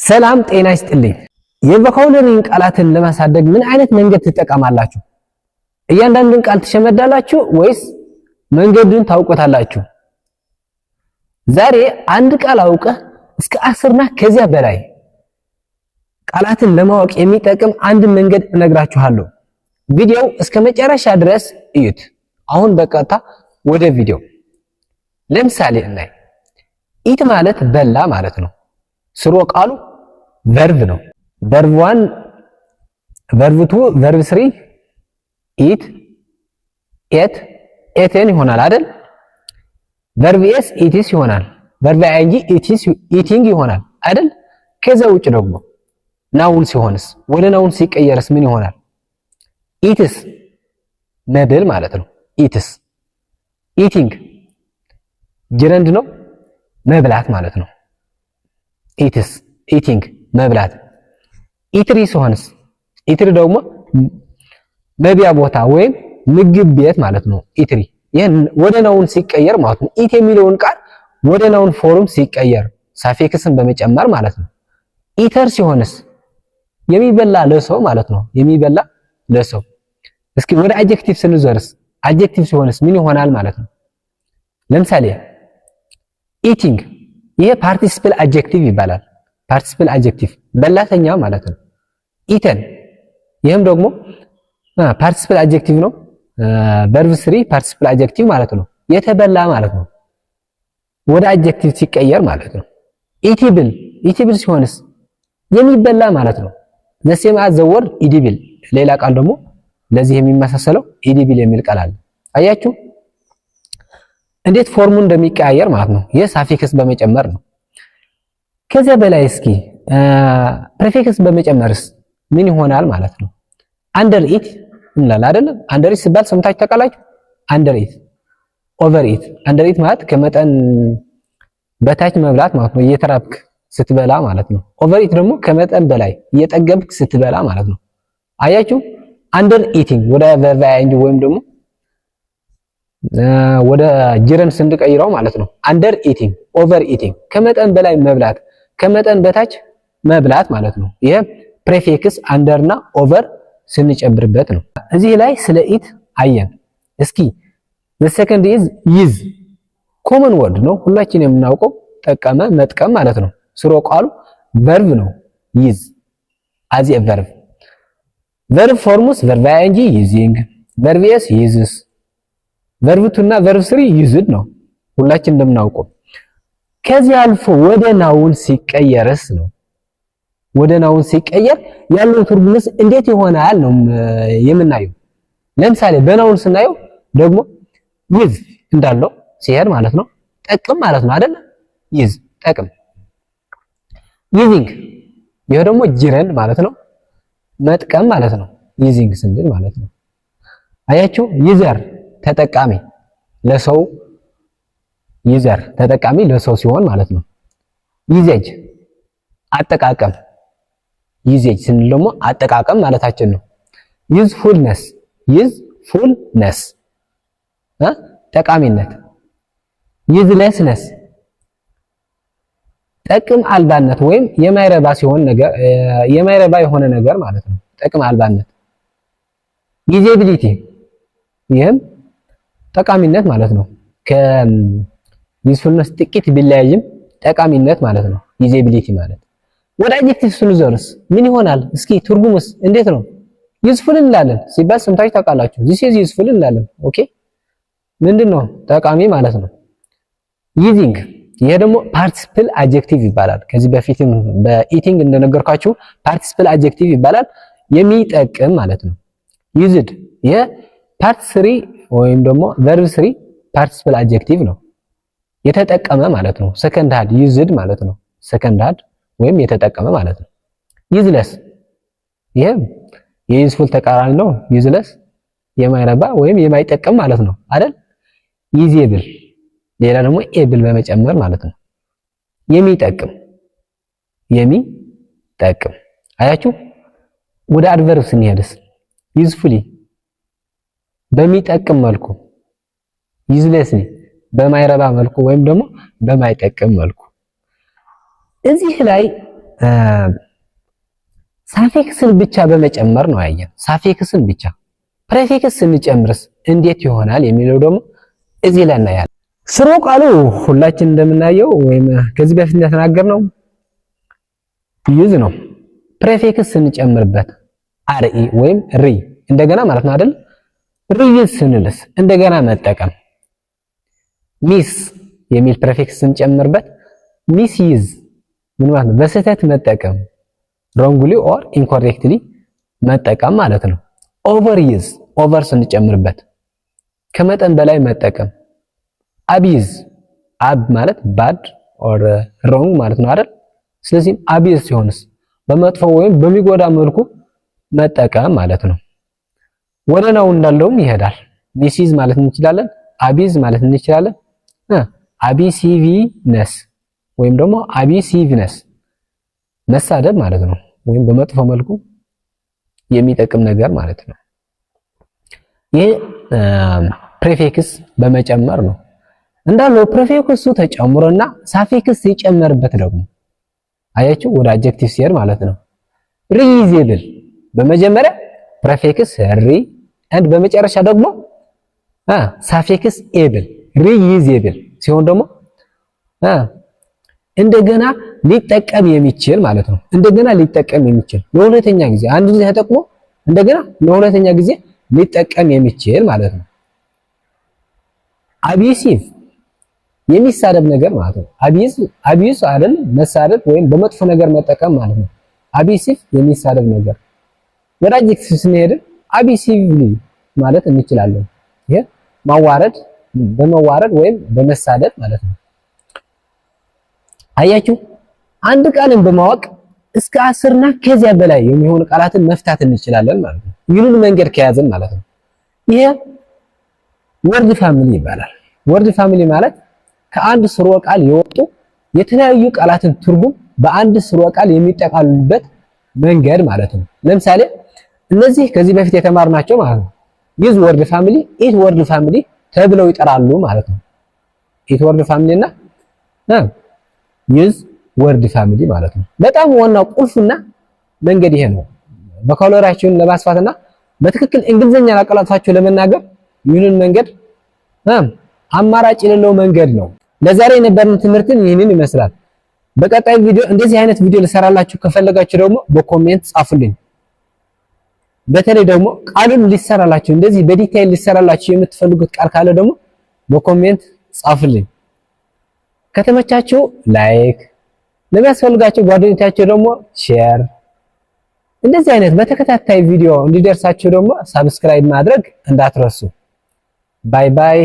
ሰላም ጤና ይስጥልኝ። የቮካቡላሪን ቃላትን ለማሳደግ ምን አይነት መንገድ ትጠቀማላችሁ? እያንዳንዱን ቃል ትሸመዳላችሁ ወይስ መንገዱን ታውቁታላችሁ? ዛሬ አንድ ቃል አውቀህ እስከ 10 እና ከዚያ በላይ ቃላትን ለማወቅ የሚጠቅም አንድ መንገድ እነግራችኋለሁ። ቪዲዮው እስከ መጨረሻ ድረስ እዩት። አሁን በቀጥታ ወደ ቪዲዮ። ለምሳሌ እናይ። ኢት ማለት በላ ማለት ነው። ስሩ ቃሉ ቨርብ ነው። ቨርብ 1 ቨርብ 2 ቨርብ 3 ኢት ኤት ኤቴን ይሆናል አይደል? ቨርብ ኤስ ኢትስ ይሆናል። ቨርብ አይንጂ ኢትስ ኢቲንግ ይሆናል አይደል? ከዛ ውጭ ደግሞ ናውን ሲሆንስ ወደ ናውን ሲቀየርስ ምን ይሆናል? ኢትስ መብል ማለት ነው። ኢትስ ኢቲንግ ጅረንድ ነው መብላት ማለት ነው። ኢትስ ኢቲንግ መብላት። ኢትሪ ሲሆንስ ኢትሪ ደግሞ መብያ ቦታ ወይም ምግብ ቤት ማለት ነው። ኢትሪ ይሄን ወደ ናውን ሲቀየር ማለት ነው። ኢት የሚለውን ቃል ወደ ናውን ፎርም ሲቀየር ሳፊክስን በመጨመር ማለት ነው። ኢተር ሲሆንስ የሚበላ ለሰው ማለት ነው። የሚበላ ለሰው። እስኪ ወደ አድጀክቲቭ ስንዞርስ አድጀክቲቭ ሲሆንስ ምን ይሆናል ማለት ነው? ለምሳሌ ኢቲንግ ይሄ ፓርቲሲፕል አድጀክቲቭ ይባላል። ፓርቲሲፕል አድጀክቲቭ በላተኛ ማለት ነው። ኢተን ይሄም ደግሞ ፓርቲሲፕል አድጀክቲቭ ነው። ቨርብ 3 ፓርቲሲፕል አድጀክቲቭ ማለት ነው። የተበላ ማለት ነው። ወደ አድጀክቲቭ ሲቀየር ማለት ነው። ኢቲብል ኢቲብል ሲሆንስ የሚበላ ማለት ነው። ዘሴም አዝ ዘ ወርድ ኢዲብል። ሌላ ቃል ደግሞ ለዚህ የሚመሳሰለው ኢዲብል የሚል ቃል አለ። አያችሁ እንዴት ፎርሙ እንደሚቀያየር ማለት ነው። ይህ ሳፊክስ በመጨመር ነው። ከዚያ በላይ እስኪ ፕሪፊክስ በመጨመርስ ምን ይሆናል ማለት ነው? አንደር ኢት እንላለን አይደለም? አንደር ኢት ሲባል ሰምታችሁ ታውቃላችሁ? አንደር ኢት፣ ኦቨር ኢት። አንደር ኢት ማለት ከመጠን በታች መብላት ማለት ነው፣ እየተራብክ ስትበላ ማለት ነው። ኦቨር ኢት ደግሞ ከመጠን በላይ እየጠገብክ ስትበላ ማለት ነው። አያችሁ አንደር ኢቲንግ ወደ ቨርብ አይንጂ ወይም ደግሞ ወደ ጅረን ስንቀይረው ማለት ነው። አንደር ኢቲንግ፣ ኦቨር ኢቲንግ ከመጠን በላይ መብላት፣ ከመጠን በታች መብላት ማለት ነው። ይሄ ፕሪፊክስ አንደር እና ኦቨር ስንጨምርበት ነው። እዚህ ላይ ስለ ኢት አየን። እስኪ the second is use ኮመን ወርድ ነው፣ ሁላችን የምናውቀው ጠቀመ መጥቀም ማለት ነው። ስሮ ቃሉ ቨርብ ነው። use as a verb verb forms verb ing using verb s uses verb 2 እና verb 3 used ነው፣ ሁላችን እንደምናውቀው። ከዚህ አልፎ ወደ ናውን ሲቀየርስ ነው። ወደ ናውን ሲቀየር ያለው ትርጉምስ እንዴት ይሆናል ነው የምናየው። ለምሳሌ በናውን ስናየው ደግሞ ዩዝ እንዳለው ሲሄድ ማለት ነው። ጠቅም ማለት ነው አይደል? ዩዝ ጠቅም። ዩዚንግ ይሄ ደግሞ ጅረንድ ማለት ነው። መጥቀም ማለት ነው። ዩዚንግ ስንል ማለት ነው። አያችሁ ዩዘር ተጠቃሚ ለሰው፣ ዩዘር ተጠቃሚ ለሰው ሲሆን ማለት ነው። ዩዜጅ አጠቃቀም፣ ዩዜጅ ስንል ደግሞ አጠቃቀም ማለታችን ነው። ዩዝፉልነስ ዩዝፉልነስ ጠቃሚነት። ዩዝለስነስ ጠቅም አልባነት ወይም የማይረባ ሲሆን ነገር የማይረባ የሆነ ነገር ማለት ነው። ጠቅም አልባነት። ዩዜቢሊቲ ይህም ጠቃሚነት ማለት ነው። ከዩዝፉልነስ ጥቂት ቢለያይም ጠቃሚነት ማለት ነው። ዩዜቢሊቲ ማለት ወደ አድጀክቲቭ ስንዞርስ ምን ይሆናል? እስኪ ትርጉሙስ እንዴት ነው? ዩዝፉል እንላለን ሲባል ሰምታችሁ ታውቃላችሁ። this is useful እንላለን። ኦኬ ምንድነው? ጠቃሚ ማለት ነው። ዩዚንግ ይሄ ደግሞ ፓርቲሲፕል አድጀክቲቭ ይባላል። ከዚህ በፊትም በኢቲንግ እንደነገርኳችሁ ፓርቲሲፕል አድጀክቲቭ ይባላል። የሚጠቅም ማለት ነው። ዩዝድ ይሄ ፓርት 3 ወይም ደግሞ ቨርብ 3 ፓርቲሲፕል አድጀክቲቭ ነው። የተጠቀመ ማለት ነው። ሰከንድ ሃድ ዩዝድ ማለት ነው። ሰከንድ ሃድ ወይም የተጠቀመ ማለት ነው። ዩዝለስ ይሄ የዩዝፉል ተቃራኒ ነው። ዩዝለስ የማይረባ ወይም የማይጠቅም ማለት ነው አይደል? ዩዜብል ሌላ ደግሞ ኤብል በመጨመር ማለት ነው። የሚጠቅም የሚጠቅም። አያችሁ ወደ አድቨርብ ስንሄድስ ዩዝፉሊ በሚጠቅም መልኩ፣ ዩዝለስሊ በማይረባ መልኩ ወይም ደግሞ በማይጠቅም መልኩ። እዚህ ላይ ሳፊክስን ብቻ በመጨመር ነው ያየን። ሳፊክስን ብቻ ፕሬፊክስ ስንጨምርስ እንዴት ይሆናል የሚለው ደግሞ እዚህ ላይ እናያለን። ስርወ ቃሉ ሁላችን እንደምናየው ወይም ከዚህ በፊት እንደተናገርነው ዩዝ ነው። ፕሬፊክስ ስንጨምርበት አርኢ ወይም ሪ እንደገና ማለት ነው አይደል? ሪዩዝ ስንልስ እንደገና መጠቀም። ሚስ የሚል ፕሬፊክስ ስንጨምርበት ሚስ ዩዝ ምን ማለት ነው? በስህተት መጠቀም wrongly or incorrectly መጠቀም ማለት ነው። ኦቨር ዩዝ ኦቨር ስንጨምርበት ከመጠን በላይ መጠቀም። አቢዝ አብ ማለት ባድ ኦር ሮንግ ማለት ነው አይደል? ስለዚህ አቢዝ ሲሆንስ በመጥፎ ወይም በሚጎዳ መልኩ መጠቀም ማለት ነው። ወደ ነው እንዳለውም ይሄዳል። ሚስይዝ ማለት እንችላለን፣ አቢዝ ማለት እንችላለን። አቢሲቪነስ ወይም ደግሞ አቢሲቭነስ መሳደብ ማለት ነው፣ ወይም በመጥፎ መልኩ የሚጠቅም ነገር ማለት ነው። ይህ ፕሬፊክስ በመጨመር ነው እንዳለው። ፕሬፊክሱ ተጨምሮና ሳፊክስ ሲጨመርበት ደግሞ አያችሁ ወደ አድጀክቲቭ ሲሄድ ማለት ነው። ሪዩዜብል በመጀመሪያ ፕሬፊክስ ሪ and በመጨረሻ ደግሞ ሳፊክስ ኤብል ሪዩዜብል ሲሆን ደግሞ እንደገና ሊጠቀም የሚችል ማለት ነው። እንደገና ሊጠቀም የሚችል ለሁለተኛ ጊዜ አንድ ጊዜ ተጠቅሞ እንደገና ለሁለተኛ ጊዜ ሊጠቀም የሚችል ማለት ነው። አቢሲቭ የሚሳደብ ነገር ማለት ነው። አቢዩስ አይደል መሳደብ ወይም በመጥፎ ነገር መጠቀም ማለት ነው። አቢሲቭ የሚሳደብ ነገር። ወደ አድጀክቲቭ ስንሄድ አቢሲቭሊ ማለት እንችላለን። ይሄ ማዋረድ በመዋረድ ወይም በመሳደብ ማለት ነው። አያችሁ አንድ ቃልን በማወቅ እስከ 10 እና ከዚያ በላይ የሚሆኑ ቃላትን መፍታት እንችላለን ማለት ነው። ይህንን መንገድ ከያዘን ማለት ነው። ይሄ ወርድ ፋሚሊ ይባላል። ወርድ ፋሚሊ ማለት ከአንድ ስርወ ቃል የወጡ የተለያዩ ቃላትን ትርጉም በአንድ ስርወ ቃል የሚጠቃልሉበት መንገድ ማለት ነው። ለምሳሌ እነዚህ ከዚህ በፊት የተማርናቸው ማለት ነው ዩዝ ወርድ ፋሚሊ፣ ኢት ወርድ ፋሚሊ ተብለው ይጠራሉ ማለት ነው። ኢት ወርድ ፋሚሊ እና ዩዝ ወርድ ፋሚሊ ማለት ነው። በጣም ዋናው ቁልፍና መንገድ ይሄ ነው። ቮካቡላሪያችሁን ለማስፋትና በትክክል እንግሊዘኛ አቀላጥፋችሁ ለመናገር ይህንን መንገድ አማራጭ የሌለው መንገድ ነው። ለዛሬ የነበረን ትምህርትን ይህንን ይመስላል። በቀጣይ ቪዲዮ እንደዚህ አይነት ቪዲዮ ልሰራላችሁ ከፈለጋችሁ ደግሞ በኮሜንት ጻፉልኝ። በተለይ ደግሞ ቃሉን ሊሰራላችሁ እንደዚህ በዲቴይል ሊሰራላችሁ የምትፈልጉት ቃል ካለ ደግሞ በኮሜንት ጻፉልኝ። ከተመቻችሁ ላይክ፣ ለሚያስፈልጋችሁ ጓደኞቻችሁ ደግሞ ሼር፣ እንደዚህ አይነት በተከታታይ ቪዲዮ እንዲደርሳችሁ ደግሞ ሰብስክራይብ ማድረግ እንዳትረሱ። ባይ ባይ።